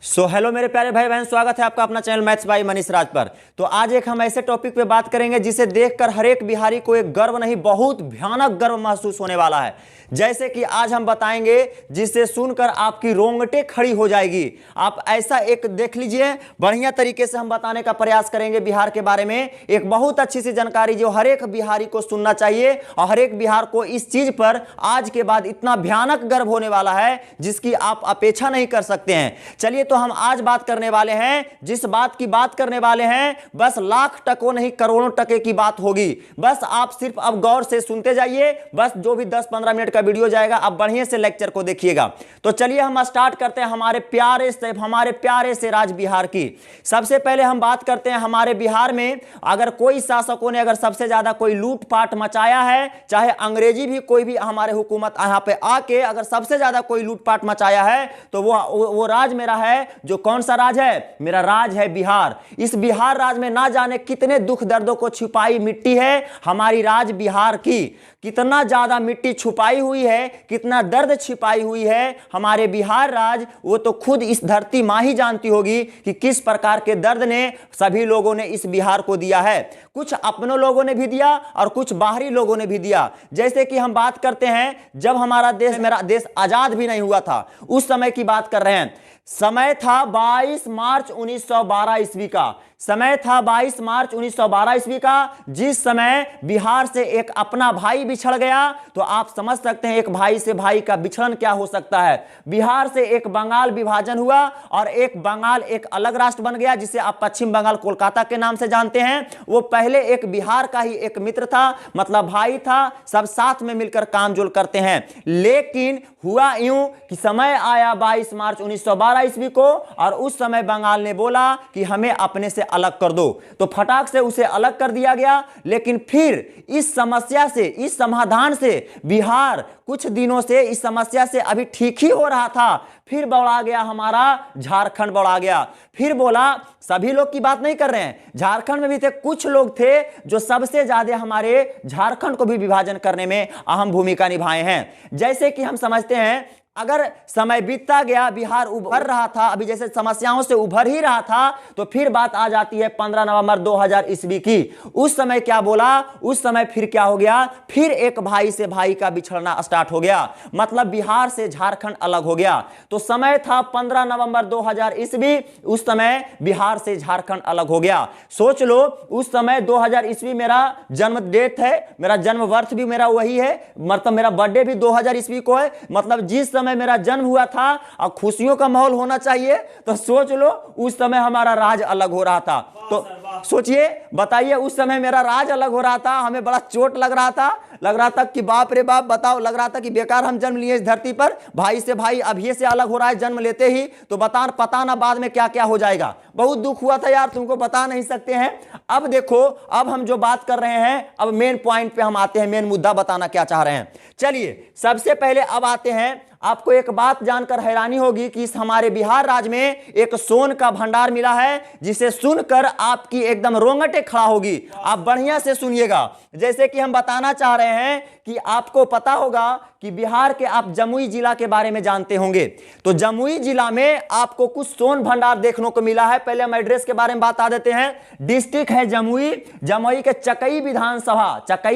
Hello मेरे प्यारे भाई बहन, स्वागत है आपका अपना चैनल मैथ्स बाय मनीष राज पर। तो आज एक हम ऐसे टॉपिक पे बात करेंगे जिसे देखकर हर एक बिहारी को एक गर्व नहीं बहुत भयानक गर्व महसूस होने वाला है। जैसे कि आज हम बताएंगे जिसे सुनकर आपकी रोंगटे खड़ी हो जाएगी। आप ऐसा एक देख लीजिए, बढ़िया तरीके से हम बताने का प्रयास करेंगे बिहार के बारे में। एक बहुत अच्छी सी जानकारी जो हर एक बिहारी को सुनना चाहिए और हर एक बिहार को इस चीज पर आज के बाद इतना भयानक गर्व होने वाला है जिसकी आप अपेक्षा नहीं कर सकते हैं। चलिए, तो हम आज बात करने वाले हैं, जिस बात की बात करने वाले हैं बस लाख टकों नहीं करोड़ों टके की बात होगी। बस आप सिर्फ अब गौर से सुनते जाइए। बस जो भी 10-15 मिनट का वीडियो जाएगा आप बढ़िया से लेक्चर को देखिएगा। तो चलिए हम स्टार्ट करते हैं हमारे प्यारे से राज बिहार की। सबसे पहले हम बात करते हैं हमारे बिहार में अगर कोई शासकों ने अगर सबसे ज्यादा कोई लूटपाट मचाया है, चाहे अंग्रेजी भी कोई भी हमारे हुकूमत यहां पे आके अगर सबसे ज्यादा कोई लूटपाट मचाया है तो वो राज मेरा है। जो कौन सा राज है? मेरा राज है बिहार। इस बिहार राज में ना जाने कितने दुख दर्दों को छिपाई मिट्टी है हमारी राज बिहार की। कितना ज्यादा मिट्टी छुपाई हुई है, कितना दर्द छिपाई हुई है हमारे बिहार राज, वो तो खुद इस धरती मां ही जानती होगी कि किस प्रकार के दर्द ने सभी लोगों ने इस बिहार को दिया है। कुछ अपनों लोगों ने भी दिया और कुछ बाहरी लोगों ने भी दिया। जैसे कि हम बात करते हैं जब हमारा देश मेरा देश आजाद भी नहीं हुआ था, उस समय की बात कर रहे हैं। समय था 22 मार्च 1912 ईस्वी का। समय था 22 मार्च 1912 ईस्वी का, जिस समय बिहार से एक अपना भाई बिछड़ गया। तो आप समझ सकते हैं एक भाई से भाई का बिछड़न क्या हो सकता है। बिहार से एक बंगाल विभाजन हुआ और एक बंगाल एक अलग राष्ट्र बन गया जिसे आप पश्चिम बंगाल कोलकाता के नाम से जानते हैं। वो पहले एक बिहार का ही एक मित्र था, मतलब भाई था, सब साथ में मिलकर काम जोल करते हैं। लेकिन हुआ यूं कि समय आया 22 मार्च 1912 ईस्वी को और उस समय बंगाल ने बोला कि हमें अपने से अलग कर दो, तो फटाक से उसे अलग कर दिया गया। लेकिन फिर इस समस्या से, इस समाधान से बिहार कुछ दिनों से इस समस्या से अभी ठीक ही हो रहा था। फिर बढ़ा गया हमारा झारखंड, बढ़ा गया। फिर बोला, सभी लोग की बात नहीं कर रहे हैं, झारखंड में भी थे कुछ लोग थे जो सबसे ज्यादा हमारे झारखंड को भी विभाजन करने में अहम भूमिका निभाए हैं। जैसे कि हम समझते हैं अगर समय बीतता गया, बिहार उभर रहा था, अभी जैसे समस्याओं से उभर ही रहा था, तो फिर बात आ जाती है 15 नवंबर 2000 ईस्वी की। उस समय क्या बोला, उस समय फिर क्या हो गया, फिर एक भाई से भाई का बिछड़ना स्टार्ट हो गया, मतलब बिहार से झारखंड अलग हो गया। तो समय था 15 नवंबर 2000 ईस्वी, उस समय बिहार से झारखंड अलग हो गया। सोच लो, उस समय 2000 ईस्वी मेरा जन्म डेट है, मेरा जन्म वर्ष भी मेरा वही है, मतलब मेरा बर्थडे भी 2000 ईस्वी को है। मतलब जिस समय मेरा जन्म हुआ था और खुशियों का माहौल होना चाहिए, तो सोच लो उस समय हमारा राज अलग हो रहा था। तो सोचिए, बताइए, उस समय मेरा राज अलग हो रहा था, हमें बड़ा चोट लग रहा था कि बाप रे बाप, बताओ, लग रहा था कि बेकार हम जन्म लिए इस धरती पर, भाई से भाई अभी से अलग हो रहा है जन्म लेते ही, तो पता ना बाद में क्या क्या हो जाएगा। बहुत दुख हुआ था यार, तुमको बता नहीं सकते हैं। अब देखो, अब हम जो बात कर रहे हैं, अब मेन पॉइंट पे हम आते हैं, मेन मुद्दा बताना क्या चाह रहे हैं। चलिए, सबसे पहले अब आते हैं, आपको एक बात जानकर हैरानी होगी कि इस हमारे बिहार राज्य में एक सोन का भंडार मिला है, जिसे सुनकर आपकी एकदम रोंगटे खड़ा होगी। आप बढ़िया से सुनिएगा। जैसे कि हम बताना चाह रहे हैं कि आपको पता होगा कि बिहार के आप जमुई जिला के बारे में जानते होंगे, तो जमुई जिला में आपको कुछ सोन भंडार देखने को मिला है। पहले हम एड्रेस के बारे में बता देते हैं। डिस्ट्रिक्ट है जमुई, जमुई के चकई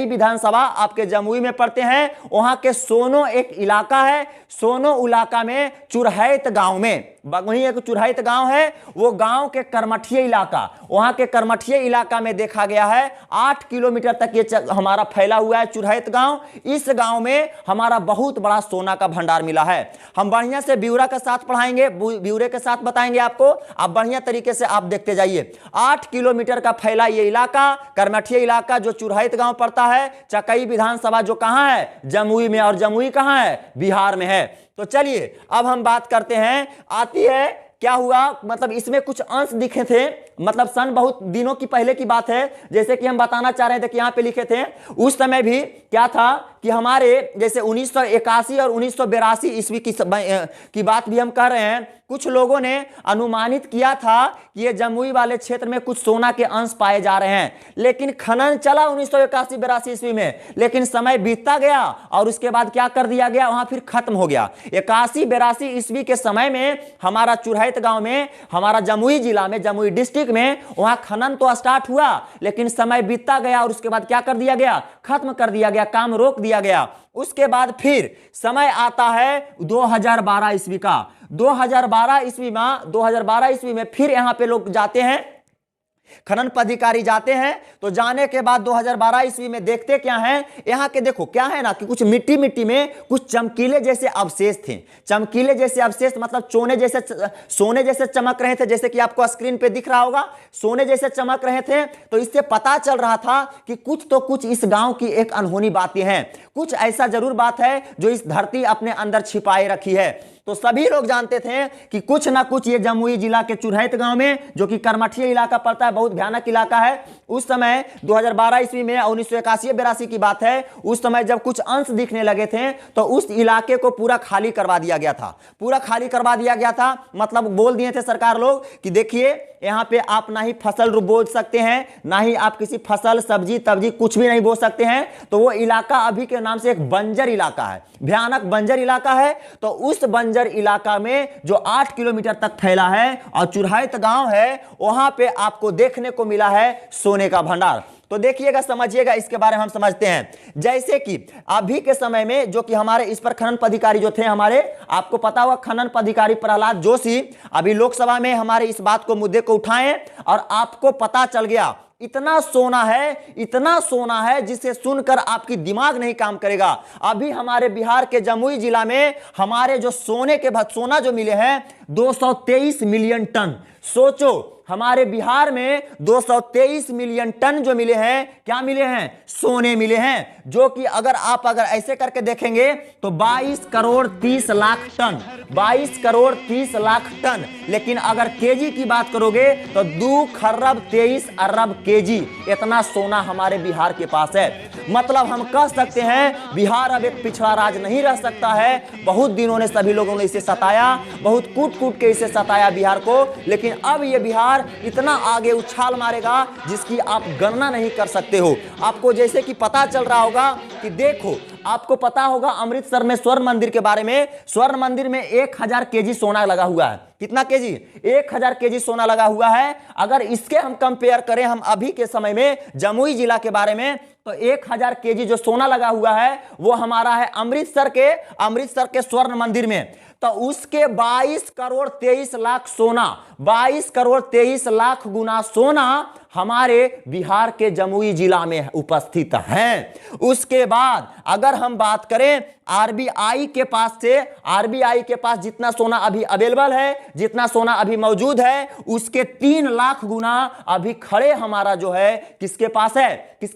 विधानसभा आपके जमुई में पड़ते हैं। वहां के सोनो एक इलाका है, सोनो इलाका में चुरहैत गांव में, वहीं एक चुरहैत गांव है, वो गांव के करमठिया इलाका, वहां के करमठिया इलाका में देखा गया है 8 किलोमीटर तक ये हमारा फैला हुआ है चुरहैत गांव। इस गांव में हमारा बहुत बड़ा सोना का भंडार मिला है। हम बढ़िया से ब्यौरा के साथ पढ़ाएंगे, ब्यौरे के साथ बताएंगे आपको, आप बढ़िया तरीके से आप देखते जाइए। 8 किलोमीटर का फैला ये इलाका, करमठिया इलाका, जो चुरहैत गांव पड़ता है, चकई विधानसभा जो कहां है, जमुई में, और जमुई कहां है, बिहार में है। तो चलिए अब हम बात करते हैं, आती है क्या हुआ, मतलब इसमें कुछ अंश दिखे थे, मतलब सन बहुत दिनों की पहले की बात है। जैसे कि हम बताना चाह रहे थे कि यहां पे लिखे थे, उस समय भी क्या था कि हमारे जैसे 1981 और 1982 ईस्वी की बात भी हम कह रहे हैं। कुछ लोगों ने अनुमानित किया था कि ये जमुई वाले क्षेत्र में कुछ सोना के अंश पाए जा रहे हैं, लेकिन खनन चला 1981-82 ईस्वी में, लेकिन समय बीतता गया और उसके बाद क्या कर दिया गया, वहां फिर खत्म हो गया। 81-82 ईस्वी के समय में हमारा चुरहैत चुरहैत गांव में, हमारा जमुई जिला में, जमुई डिस्ट्रिक्ट में, वहां खनन तो स्टार्ट हुआ, लेकिन समय बीतता गया और उसके बाद क्या कर दिया गया, खत्म कर दिया गया, काम रोक दिया गया। उसके बाद फिर समय आता है 2012 ईस्वी का। 2012 ईस्वी में फिर यहां पे लोग जाते हैं, खनन पदाधिकारी जाते हैं। तो जाने के बाद 2012 ईस्वी में देखते क्या है, यहां के देखो क्या है ना कि कुछ मिट्टी मिट्टी में कुछ चमकीले जैसे अवशेष थे। चमकीले जैसे अवशेष मतलब सोने जैसे चमक रहे थे, जैसे कि आपको स्क्रीन पे दिख रहा होगा, सोने जैसे चमक रहे थे। तो इससे पता चल रहा था कि कुछ तो कुछ इस गांव की एक अनहोनी बातें हैं, कुछ ऐसा जरूर बात है जो इस धरती अपने अंदर छिपाए रखी है। तो सभी लोग जानते थे कि कुछ ना कुछ ये जमुई जिला के चुरहैत गांव में, जो कि कर्मठिया इलाका पड़ता है, बहुत भयानक इलाका है। उस समय 2012 ईस्वी में 1981-82 की बात है, उस समय जब कुछ अंश दिखने लगे थे तो उस इलाके को पूरा खाली करवा दिया गया था। पूरा खाली करवा दिया गया था मतलब बोल दिए थे सरकार लोग कि देखिए यहां पे आप ना ही फसल बो सकते हैं, ना ही आप किसी फसल सब्जी तब्जी कुछ भी नहीं बो सकते हैं। तो वो इलाका अभी के नाम से एक बंजर इलाका है, भयानक बंजर इलाका है। तो उस बंजर इलाका में जो 8 किलोमीटर तक फैला है और चुरहैत गांव है, वहां पे आपको देखने को मिला है सोने का भंडार। तो देखिएगा, समझिएगा, इसके बारे में हम समझते हैं। जैसे कि अभी के समय में जो कि हमारे इस पर खनन पदाधिकारी जो थे हमारे, आपको पता हुआ खनन पदाधिकारी प्रहलाद जोशी अभी लोकसभा में हमारे इस बात को मुद्दे को उठाए और आपको पता चल गया इतना सोना है जिसे सुनकर आपकी दिमाग नहीं काम करेगा। अभी हमारे बिहार के जमुई जिला में हमारे जो सोना जो मिले हैं 223 मिलियन टन। सोचो, हमारे बिहार में 223 मिलियन टन जो मिले हैं, क्या मिले हैं, सोने मिले हैं, जो कि अगर ऐसे करके देखेंगे तो 22 करोड़ 30 लाख टन, 22 करोड़ 30 लाख टन। लेकिन अगर केजी की बात करोगे तो 2 खरब 23 अरब केजी, इतना सोना हमारे बिहार के पास है। मतलब हम कह सकते हैं बिहार अब एक पिछड़ा राज्य नहीं रह सकता है। बहुत दिनों ने सभी लोगों ने इसे सताया, बहुत कूट कूट के इसे सताया बिहार को, लेकिन अब ये बिहार इतना आगे उछाल मारेगा जिसकी आप गणना नहीं कर सकते हो। आपको जैसे कि पता चल रहा होगा कि देखो, आपको पता होगा अमृतसर में स्वर्ण मंदिर के बारे में। स्वर्ण मंदिर में 1000 केजी सोना लगा हुआ है। कितना केजी? 1000 केजी सोना लगा हुआ है। अगर इसके हम कंपेयर करें हम अभी के समय में जमुई जिला के बारे में, तो 1000 केजी जो सोना लगा हुआ है वो हमारा है अमृतसर के स्वर्ण मंदिर में। तो उसके 22 करोड़ 23 लाख सोना, 22 करोड़ 23 लाख गुना सोना हमारे बिहार के जमुई जिला में उपस्थित हैं। उसके बाद अगर हम बात करें आरबीआई के पास जितना सोना अभी अवेलेबल है, जितना सोना अभी मौजूद है, उसके 3 लाख गुना अभी खड़े हमारा जो है किसके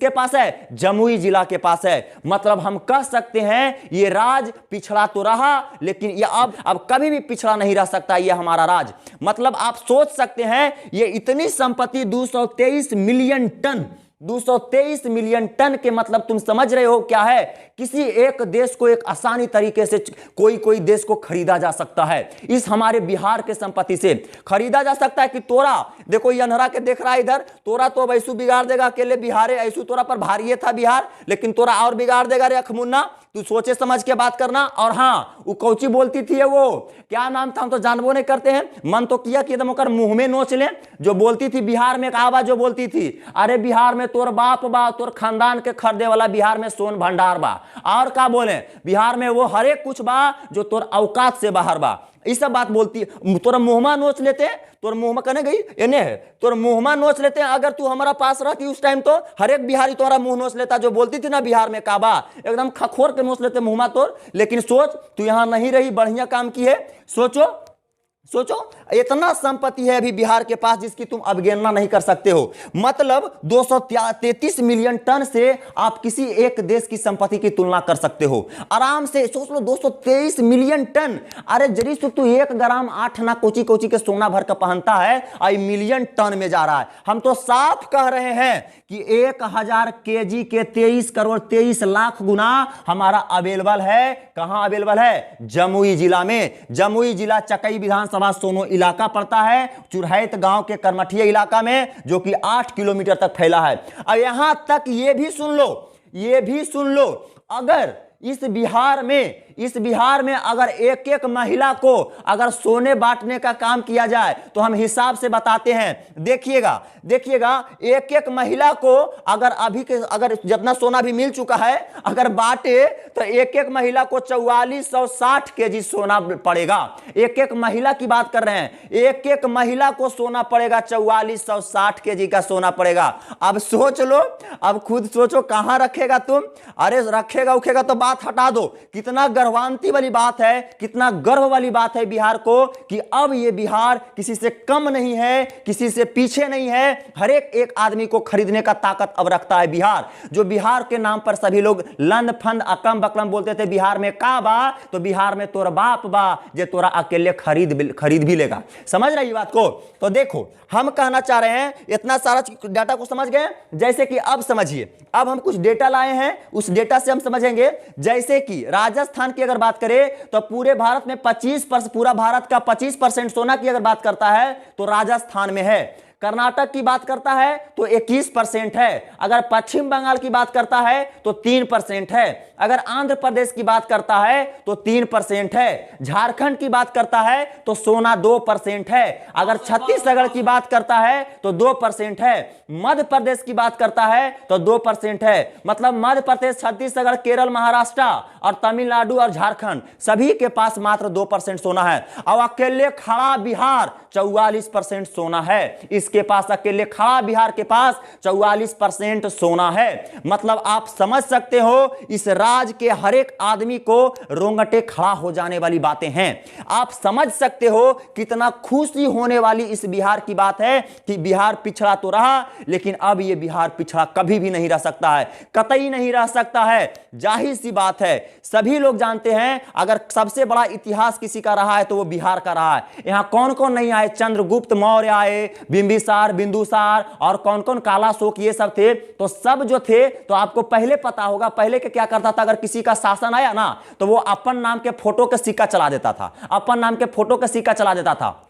पास है, जमुई जिला के पास है। मतलब हम कह सकते हैं ये राज पिछड़ा तो रहा, लेकिन ये अब कभी भी पिछड़ा नहीं रह सकता ये हमारा राज। मतलब आप सोच सकते हैं ये इतनी संपत्ति 223 मिलियन टन, 223 मिलियन टन के मतलब तुम समझ रहे हो क्या है। किसी एक देश को एक आसानी तरीके से कोई देश को खरीदा जा सकता है, इस हमारे बिहार के संपत्ति से खरीदा जा सकता है। कि तोरा देखो ये अनहरा के देख रहा है इधर, तोरा तो अब ऐसू बिगाड़ देगा अकेले बिहार है, ऐसू तोरा पर भारी था बिहार, लेकिन तोरा और बिगाड़ देगा रे अखमुन्ना, तू सोचे समझ के बात करना। और हाँ, वो कौची बोलती थी, वो क्या नाम था हम तो जानबो नहीं करते हैं, मन तो किया कि एकदम ओकर मुंह में नोच ले। जो बोलती थी बिहार में कहा जो बोलती थी, अरे बिहार में तोर बाप बा, तोर खानदान के खरीदे वाला बिहार में सोन भंडार बा, और का बोले बिहार में वो हर एक कुछ बा जो तोर औकात से बाहर बा। ये सब बात बोलती है। तोरा मुंहमा नोच लेते, तोर मुंहमा कने गई एने है, तोर मुंहमा नोच लेते हैं। अगर तू हमारा पास रहती उस टाइम तो हर एक बिहारी तोरा मुंह नोच लेता। जो बोलती थी ना बिहार में काबा, एकदम खखोर के नोच लेते मुंहमा तोर। लेकिन सोच, तू यहां नहीं रही, बढ़िया काम की है। सोचो इतना संपत्ति है अभी बिहार के पास जिसकी तुम अवगणना नहीं कर सकते हो। मतलब 233 मिलियन टन से आप किसी एक देश की संपत्ति की तुलना कर सकते हो आराम से। सोच लो 223 मिलियन टन। अरे जरी सो तू 1 ग्राम 8 ना कोची के सोना भर का पहनता है, आई मिलियन टन में जा रहा है। हम तो साफ कह रहे हैं कि 1000 केजी के 23 करोड़ 23 लाख गुना हमारा अवेलेबल है। कहां अवेलेबल है? जमुई जिला में। जमुई जिला चकई विधानसभा सोनो इलाका पड़ता है, चुरहैत गांव के कर्मठिया इलाका में, जो कि 8 किलोमीटर तक फैला है। और यहां तक ये भी सुन लो, अगर इस बिहार में इस बिहार में अगर एक एक महिला को अगर सोने बांटने का काम किया जाए तो हम हिसाब से बताते हैं। देखिएगा देखिएगा, एक एक महिला को अगर अभी के अगर जितना सोना भी मिल चुका है अगर बांटे तो एक एक महिला को 4460 केजी सोना पड़ेगा। एक एक महिला की बात कर रहे हैं, एक एक महिला को सोना पड़ेगा 4460 केजी का सोना पड़ेगा। अब सोच लो, अब खुद सोचो कहां रखेगा तुम। अरे रखेगा उखेगा तो बात हटा दो। कितना गर्वांती वाली बात है, कितना गर्व वाली बात है बिहार को कि अब ये बिहार किसी से कम नहीं है, किसी से पीछे नहीं है। हर एक आदमी को खरीदने का ताकत अब रखता है बिहार। जो बिहार के नाम पर सभी लोग लंद फंद अकम बकलम बोलते थे, बिहार में का बा तो बिहार में तोरा बाप बा जे तोरा अकेले खरीद भी लेगा। समझ रही बात को? तो देखो हम कहना चाह रहे हैं, इतना सारा डाटा को समझ गए। जैसे कि अब समझिए, अब हम कुछ डेटा लाए हैं, उस डेटा से हम समझेंगे। जैसे कि राजस्थान की अगर बात करें तो पूरे भारत में 25%, पूरा भारत का 25% सोना की अगर बात करता है तो राजस्थान में है। कर्नाटक की बात करता है तो 21% है। अगर पश्चिम बंगाल की बात करता है तो 3% है। अगर आंध्र प्रदेश की बात करता है तो 3% है। झारखंड की बात करता है तो सोना 2% है। अगर छत्तीसगढ़ की बात करता है तो 2% है। मध्य प्रदेश की बात करता है तो 2% है। मतलब मध्य प्रदेश, छत्तीसगढ़, केरल, महाराष्ट्र और तमिलनाडु और झारखंड सभी के पास मात्र 2% सोना है। और अकेले खड़ा बिहार 44% सोना है। इसके पास अकेले खड़ा बिहार के पास 44% सोना है। मतलब आप समझ सकते हो इस राज्य के हर एक आदमी को रोंगटे खड़ा हो जाने वाली बातें हैं। आप समझ सकते हो कितना खुशी होने वाली इस बिहार की बात है कि बिहार पिछड़ा तो रहा, लेकिन अब यह बिहार पिछड़ा कभी भी नहीं रह सकता है, कतई नहीं रह सकता है। जाहिर सी बात है, सभी लोग जानते हैं अगर सबसे बड़ा इतिहास किसी का रहा है तो वो बिहार का रहा है। यहां कौन कौन नहीं आए? चंद्रगुप्त मौर्य आए, बिंबिसार, बिंदुसार और कौन कौन, कालाशोक, ये सब थे। तो सब जो थे तो आपको पहले पता होगा पहले के क्या करता था, अगर किसी का शासन आया ना तो वो अपन नाम के फोटो का सिक्का चला देता था, अपन नाम के फोटो का सिक्का चला देता था।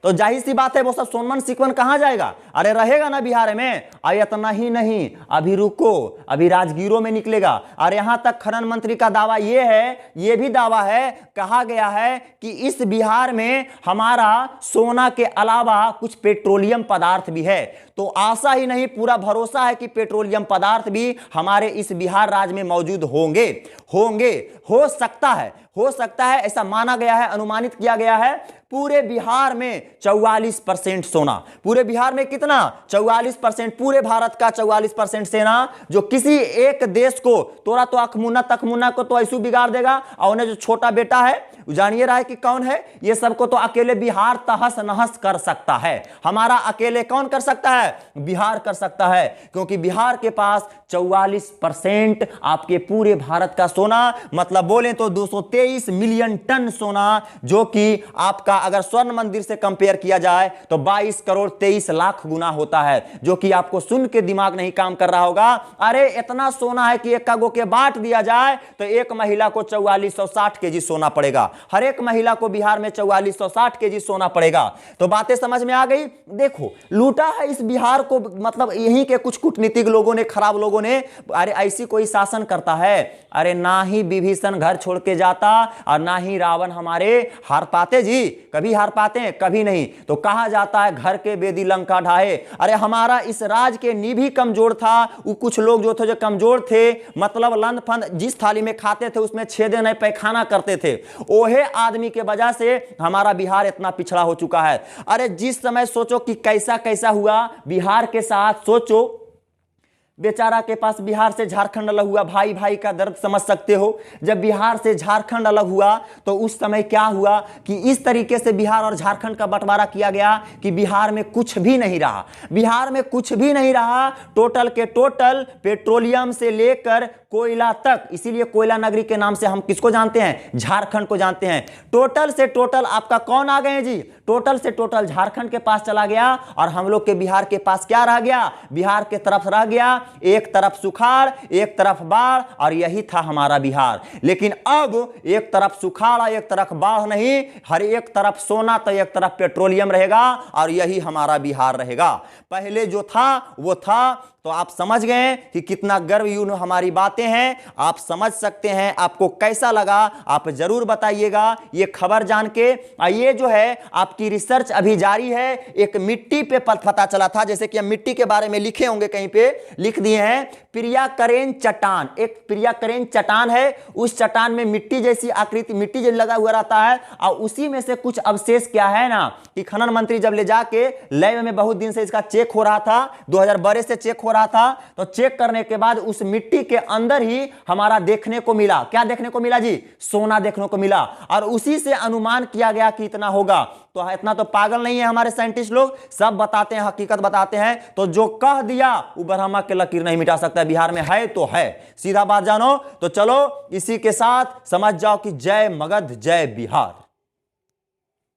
तो जाहिर सी बात है वो सब सोनमन सिकवन कहां जाएगा? अरे रहेगा ना बिहार में। इतना ही नहीं, अभी रुको, अभी राजगीरों में निकलेगा। और यहां तक खनन मंत्री का दावा ये है, ये भी दावा है, कहा गया है कि इस बिहार में हमारा सोना के अलावा कुछ पेट्रोलियम पदार्थ भी है। तो आशा ही नहीं, पूरा भरोसा है कि पेट्रोलियम पदार्थ भी हमारे इस बिहार राज्य में मौजूद होंगे। हो सकता है, ऐसा माना गया है, अनुमानित किया गया है। पूरे बिहार में 44% सोना, पूरे बिहार में कितना? 44%, पूरे भारत का 44% सेना जो किसी एक देश को, तोरा तो तखमुना को तो ऐसे बिगाड़ देगा। और उन्हें जो छोटा बेटा है जानिए रहा है कि कौन है, ये सबको तो अकेले बिहार तहस नहस कर सकता है। हमारा अकेले कौन कर सकता है? बिहार कर सकता है, क्योंकि बिहार के पास 44% आपके पूरे भारत का सोना, मतलब बोले तो 223 मिलियन टन सोना, जो कि आपका अगर स्वर्ण मंदिर से कंपेयर किया जाए तो 22 करोड़ 23 लाख गुना होता है, जो कि आपको सुन के दिमाग नहीं काम कर रहा होगा। अरे इतना सोना है कि एक कागो के बांट दिया जाए तो एक महिला को 4460 केजी सोना पड़ेगा। हर एक महिला को बिहार में 4460 केजी सोना पड़ेगा। तो बातें समझ में आ गई? देखो लूटा है इस बिहार को, मतलब यहीं के कुछ कूटनीतिक लोगों ने, खराब लोगों ने। अरे ऐसी कोई शासन करता है? अरे ना ही विभीषण घर छोड़ के जाता और ना ही रावण हमारे हार पाते जी, कभी हार पाते हैं? कभी नहीं। तो कहा जाता है घर के बेदी लंका ढाए। अरे हमारा इस राज के नींव भी कमजोर था। वो कुछ लोग जो थे जो कमजोर थे, मतलब लंद फंद जिस थाली में खाते थे उसमें छेदे नहीं पैखाना करते थे, ओहे आदमी के वजह से हमारा बिहार इतना पिछड़ा हो चुका है। अरे जिस समय सोचो कि कैसा कैसा हुआ बिहार के साथ, सोचो बेचारा के पास बिहार से झारखंड अलग हुआ, भाई भाई का दर्द समझ सकते हो। जब बिहार से झारखंड अलग हुआ तो उस समय क्या हुआ कि इस तरीके से बिहार और झारखंड का बंटवारा किया गया कि बिहार में कुछ भी नहीं रहा, बिहार में कुछ भी नहीं रहा। टोटल के टोटल पेट्रोलियम से लेकर कोयला तक, इसीलिए कोयला नगरी के नाम से हम किसको जानते हैं? झारखंड को जानते हैं। टोटल से टोटल आपका कौन आ गए जी? टोटल से टोटल झारखंड के पास चला गया और हम लोग के बिहार के पास क्या रह गया? बिहार के तरफ रह गया एक तरफ सुखाड़, एक तरफ बाढ़, और यही था हमारा बिहार। लेकिन अब एक तरफ सुखाड़, एक तरफ बाढ़ नहीं, हर एक तरफ सोना तो एक तरफ पेट्रोलियम रहेगा और यही हमारा बिहार रहेगा। पहले जो था वो था तो आप समझ गए कि कितना गर्वपूर्ण हमारी बातें हैं। आप समझ सकते हैं, आपको कैसा लगा आप जरूर बताइएगा ये खबर जान के। ये जो है आपकी रिसर्च अभी जारी है। एक मिट्टी पे पता चला था, जैसे कि हम मिट्टी के बारे में लिखे होंगे, कहीं पे लिख दिए हैं प्रियाकरेन चट्टान। एक प्रियाकरेन चट्टान है, उस चट्टान में मिट्टी जैसी आकृति, मिट्टी जो लगा हुआ रहता है, और उसी में से कुछ अवशेष क्या है ना कि खनन मंत्री जब ले जाके लैब में बहुत दिन से इसका चेक हो रहा था, 2012 से चेक हो रहा था, तो चेक करने के बाद उस मिट्टी के अंदर ही हमारा देखने को मिला, क्या देखने को मिला जी? सोना देखने को मिला। और उसी से अनुमान किया गया कि इतना होगा। तो इतना तो पागल नहीं है हमारे साइंटिस्ट लोग, सब बताते हैं, हकीकत बताते हैं। तो जो कह दिया वो ब्रह्मा के लकीर नहीं मिटा सकता। बिहार में है तो है, सीधा बात जानो। तो चलो इसी के साथ समझ जाओ कि जय मगध, जय बिहार।